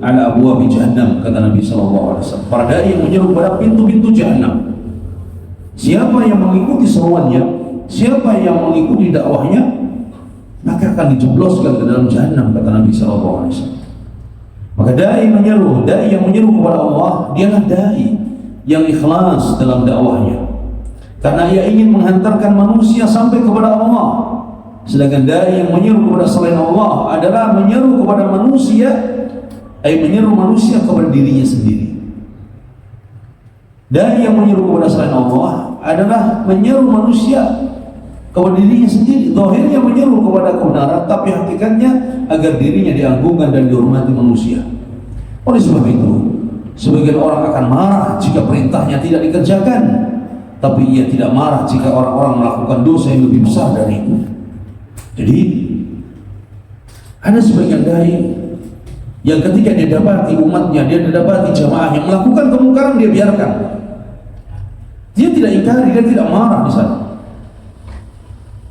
ala abwabi jahannam, kata Nabi sallallahu alaihi wasallam. Para dai yang menyeru kepada pintu-pintu jahannam. Siapa yang mengikuti seruannya, siapa yang mengikuti dakwahnya, maka akan dijebloskan ke dalam jahannam, kata Nabi sallallahu alaihi wasallam. Maka dai yang menyeru kepada Allah, dialah dai yang ikhlas dalam dakwahnya, karena ia ingin menghantarkan manusia sampai kepada Allah. Sedangkan dai yang menyeru kepada selain Allah adalah menyeru kepada manusia, menyeru manusia kepada dirinya sendiri. Dai yang menyeru kepada selain Allah adalah menyeru manusia kepada dirinya sendiri. Zahirnya menyeru kepada kebenaran, tapi hakikatnya agar dirinya diagungkan dan dihormati manusia. Oleh sebab itu, sebagian orang akan marah jika perintahnya tidak dikerjakan, tapi ia tidak marah jika orang-orang melakukan dosa yang lebih besar dari itu. Jadi ada sebagian dai yang ketika dia dapati umatnya, dia dapati jamaahnya melakukan kemungkaran, dia biarkan. Dia tidak ingkari, dia tidak marah di sana.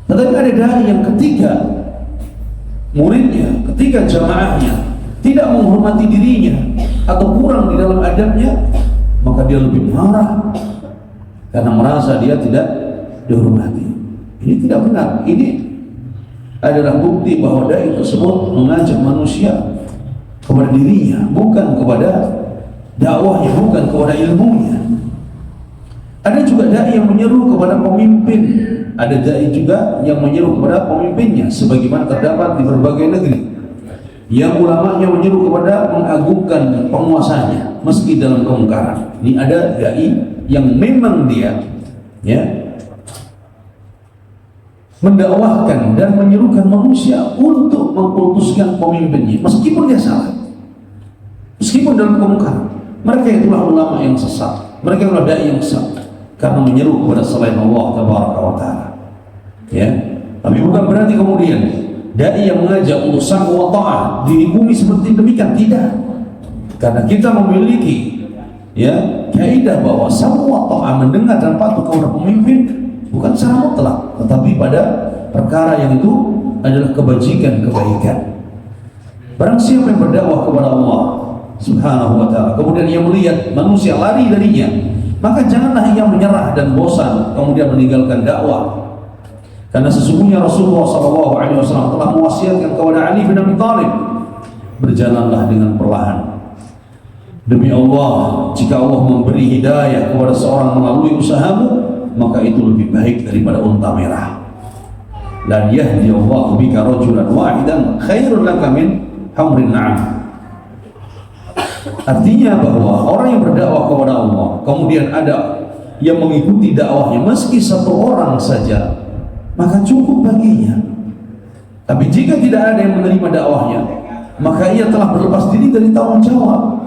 Tetapi ada dai yang ketika muridnya, ketika jamaahnya tidak menghormati dirinya atau kurang di dalam adabnya, maka dia lebih marah karena merasa dia tidak dihormati. Ini tidak benar. Ini adalah bukti bahwa dai tersebut mengajak manusia kepada dirinya, bukan kepada dakwahnya, bukan kepada ilmunya. Ada juga dai yang menyeru kepada pemimpin, ada dai juga yang menyeru kepada pemimpinnya, sebagaimana terdapat di berbagai negeri. Yang ulamanya menyeru kepada mengagungkan penguasanya meski dalam kemungkaran. Ini ada dai yang memang dia mendakwahkan dan menyerukan manusia untuk mengkultuskan pemimpinnya meskipun dia salah, meskipun dalam kemungkaran. Mereka itulah ulama yang sesat, mereka itulah dai yang sesat karena menyeru kepada selain Allah Tabaraka wa Ta'ala. Ya, tapi bukan berarti kemudian dai yang mengajak untuk sam'u wa ta'ah di bumi seperti demikian, tidak. Karena kita memiliki kaidah bahwa sam'u wa ta'ah, mendengar dan patuh kepada pemimpin bukan secara mutlak, tetapi pada perkara yang itu adalah kebajikan, kebaikan. Barang siapa yang berdakwah kepada Allah Subhanahu wa ta'ala, kemudian ia melihat manusia lari darinya, maka janganlah ia menyerah dan bosan kemudian meninggalkan dakwah. Karena sesungguhnya Rasulullah SAW telah mewasiatkan kepada Ali bin Abi Thalib, berjalanlah dengan perlahan. Demi Allah, jika Allah memberi hidayah kepada seorang melalui usahamu, maka itu lebih baik daripada unta merah. Lan yahdi Allah bika rajulan wahidan khairun laka min humrin na'am. Artinya bahwa orang yang berdakwah kepada Allah, kemudian ada yang mengikuti dakwahnya meski satu orang saja, maka cukup baginya. Tapi jika tidak ada yang menerima dakwahnya, maka ia telah berlepas diri dari tanggung jawab.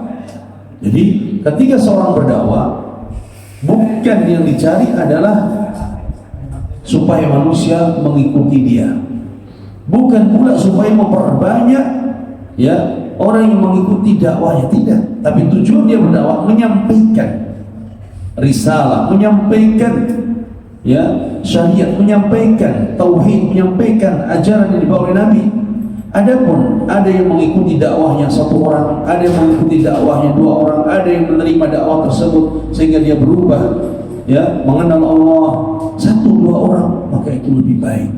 Jadi ketika seorang berdakwah, bukan yang dicari adalah supaya manusia mengikuti dia, bukan pula supaya memperbanyak orang yang mengikuti dakwahnya, tidak. Tapi tujuan dia berdakwah menyampaikan risalah, menyampaikan syariat, menyampaikan tauhid, menyampaikan ajaran yang dibawa oleh Nabi. Adapun ada yang mengikuti dakwahnya satu orang, ada yang mengikuti dakwahnya dua orang, ada yang menerima dakwah tersebut sehingga dia berubah mengenal Allah satu dua orang, maka itu lebih baik.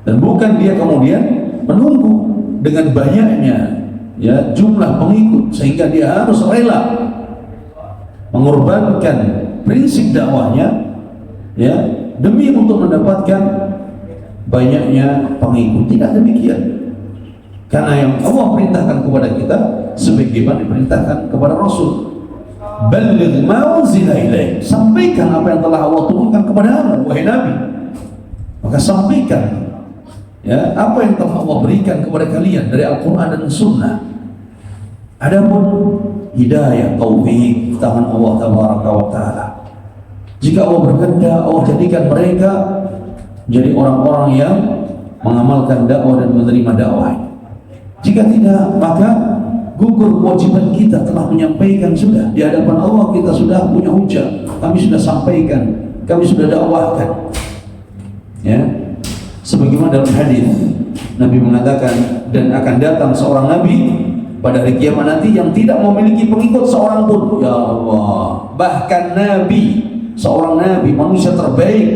Dan bukan dia kemudian menunggu dengan banyaknya jumlah pengikut sehingga dia harus rela mengorbankan prinsip dakwahnya demi untuk mendapatkan banyaknya pengikut. Tidak demikian. Karena yang Allah perintahkan kepada kita sebagaimana diperintahkan kepada Rasul, balligh ma unzila ilaik, sampaikan apa yang telah Allah turunkan kepadamu wahai Nabi. Maka sampaikan apa yang telah Allah berikan kepada kalian dari Al-Quran dan Sunnah. Adapun hidayah, taufik, tangan Allah Tabaraka wa Ta'ala. Jika Allah berkehendak, Allah jadikan mereka menjadi orang-orang yang mengamalkan dakwah dan menerima dakwah. Jika tidak, maka gugur kewajiban kita telah menyampaikan sudah di hadapan Allah. Kita sudah punya hujah, kami sudah sampaikan, kami sudah dakwahkan. Sebagaimana dalam hadis Nabi mengatakan, dan akan datang seorang Nabi pada hari kiamat nanti yang tidak memiliki pengikut seorang pun. Ya Allah, bahkan Nabi, seorang Nabi, manusia terbaik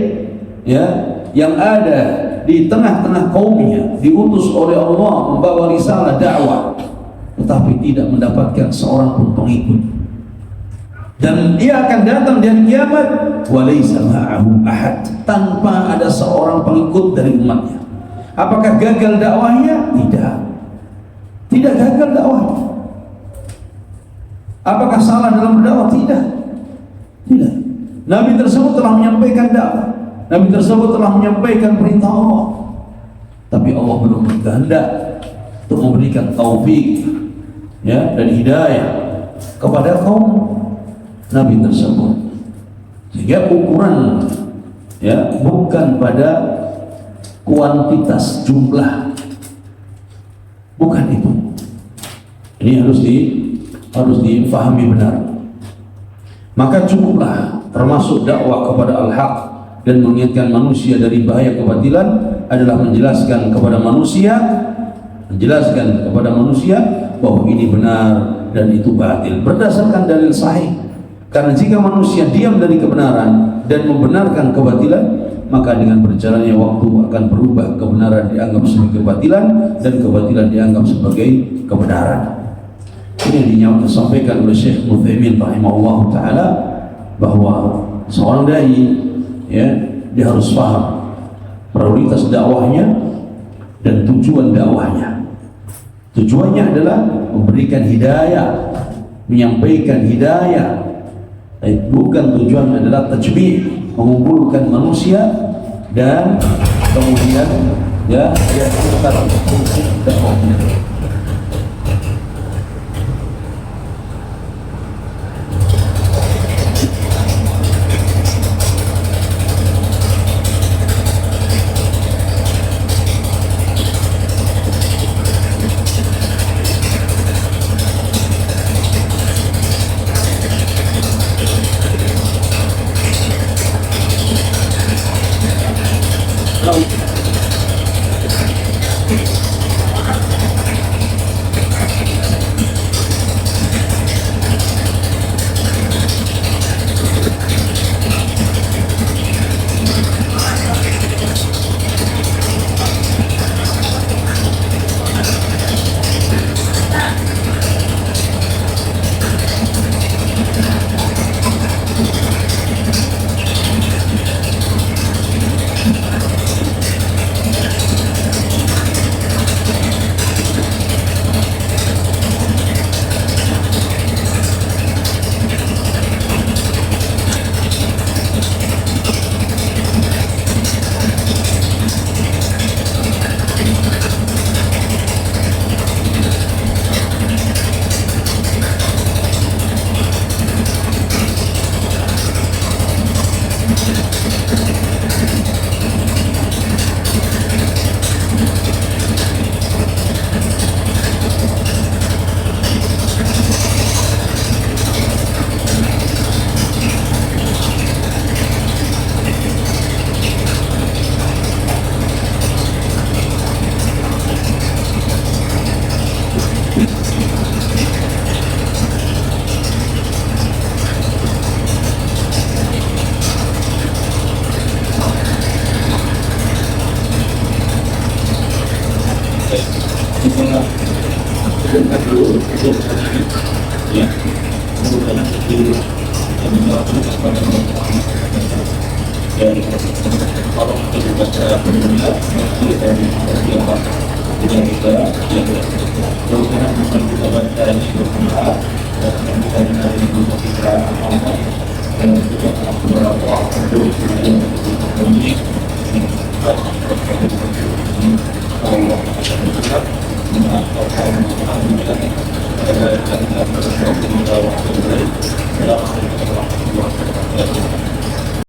yang ada di tengah-tengah kaumnya, diutus oleh Allah membawa risalah dakwah, tetapi tidak mendapatkan seorang pun pengikut. Dan dia akan datang di hari kiamat walaysa ma'ahu ahad, tanpa ada seorang pengikut dari umatnya. Apakah gagal dakwahnya? Tidak gagal dakwahnya. Apakah salah dalam berdakwah? Tidak. Nabi tersebut telah menyampaikan dakwah, Nabi tersebut telah menyampaikan perintah Allah, tapi Allah belum berkehendak untuk memberikan taufik dan hidayah kepada kaum Nabi tersebut. Sehingga ukuran bukan pada kuantitas jumlah, bukan itu. Ini harus difahami benar. Maka cukuplah termasuk dakwah kepada al-haq dan mengingatkan manusia dari bahaya kebatilan adalah menjelaskan kepada manusia bahwa ini benar dan itu batil berdasarkan dalil sahih. Karena jika manusia diam dari kebenaran dan membenarkan kebatilan, maka dengan berjalannya waktu akan berubah, kebenaran dianggap sebagai kebatilan dan kebatilan dianggap sebagai kebenaran. Ini disampaikan oleh Syekh Utsaimin rahimahullah taala bahwa seorang dai dia harus paham prioritas dakwahnya dan tujuan dakwahnya. Tujuannya adalah memberikan hidayah, menyampaikan hidayah. Bukan tujuan adalah tajbih, mengumpulkan manusia dan kemudian fungsi dakwahnya.